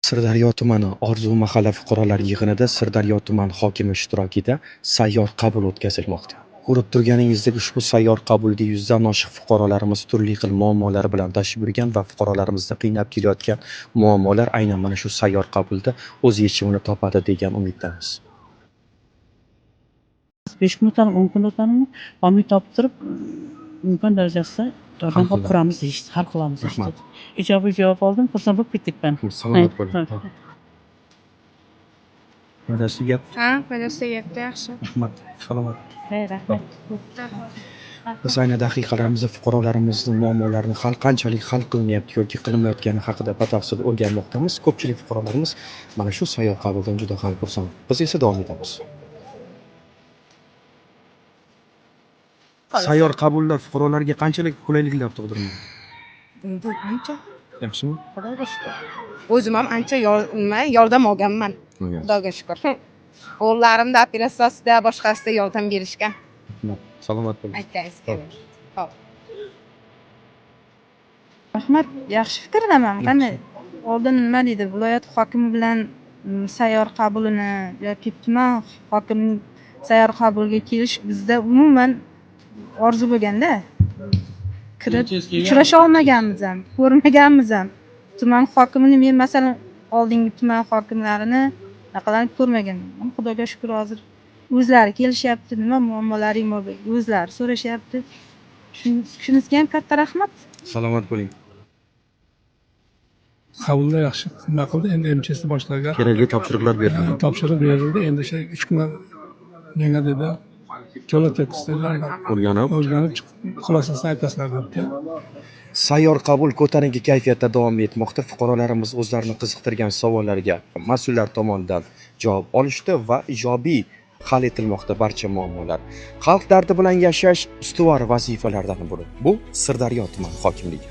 Sirdaryo tumani Orzu mahalla fuqarolar yig'inida Sirdaryo tuman hokimi ishtirokida sayyor qabul o'tkazilmoqda. Ko'rib turganingizdek, ushbu sayyor qabulga 100 dan oshiq fuqarolarimiz turli xil muammolar bilan tashrif buyurgan va fuqarolarimizni qiynab kelayotgan muammolar aynan mana shu sayyor qabulda o'z yechimini topadi degan umiddamiz. 5 kun o'tadi, 10 kun o'tadimi, homiylik topib turib, imkon darajasida yordam olib turamiz deyishdi, hal qilamiz deyishdi. Ijobiy javob oldim, xursand bo'lib ketdik ben. Salomat bo'ling. Madasi gap. Ha, madasi gapda yaxshi. Rahmat. Salomat. Rahmat. Biz ayni daqiqalarimizda fuqarolarimizning muammolarini qanchalik hal qilinyapti yoki qilinmayotgani haqida batafsil o'rganmoqdamiz. Ko'pchilik fuqarolarimiz mana shu sayyor qabuldan juda ham xursand. Biz esa davom etamiz. Sayyor qabullar fuqarolarga qanchalik qulayliklar tug'dirmoqda? Bu ancha. Yaxshimi? O'zim ham ancha yordam olganman. Xudoga shukr. O'g'llarimda operatsiyasida, boshqasida yordam berishgan. Salomat bo'ling. Aytaysiz kerak. Xo'p. Rahmat, yaxshi fikrdaman. Qani oldin nima deydi, viloyat hokimi bilan sayyor qabulini yoki tuman hokimining sayyor qabulga kelish bizda umuman orzu bo'lganda kirib uchrasha olmaganmiz ham, ko'rmaganmiz ham. Tuman hokimini men masalan oldingi tuman hokimlarini naqalarni ko'rmaganman. Xudoga shukr hozir o'zlari kelishyapti, nima muammolaring bor o'zlari so'rashyapti. Shunisiga ham katta rahmat. Salomat bo'ling. Qabullar yaxshi nima qildi, endi MCS boshlig'iga Kerakli topshiriqlar berildi. topshiriq berildi. Endi o'sha 3 kun menga dedi, cho'la tekstlar o'rganib xulosasini aytasizlar debdi. Sayyor qabul ko'tarinki kayfiyatda davom etmoqda. Fuqarolarimiz o'zlarini qiziqtirgan savollarga mas'ullar tomonidan javob olishdi va ijobiy hal etilmoqda barcha muammolar. Xalq dardi bilan yashash ustuvor vazifalardan biri. Bu Sirdaryo tuman hokimligi.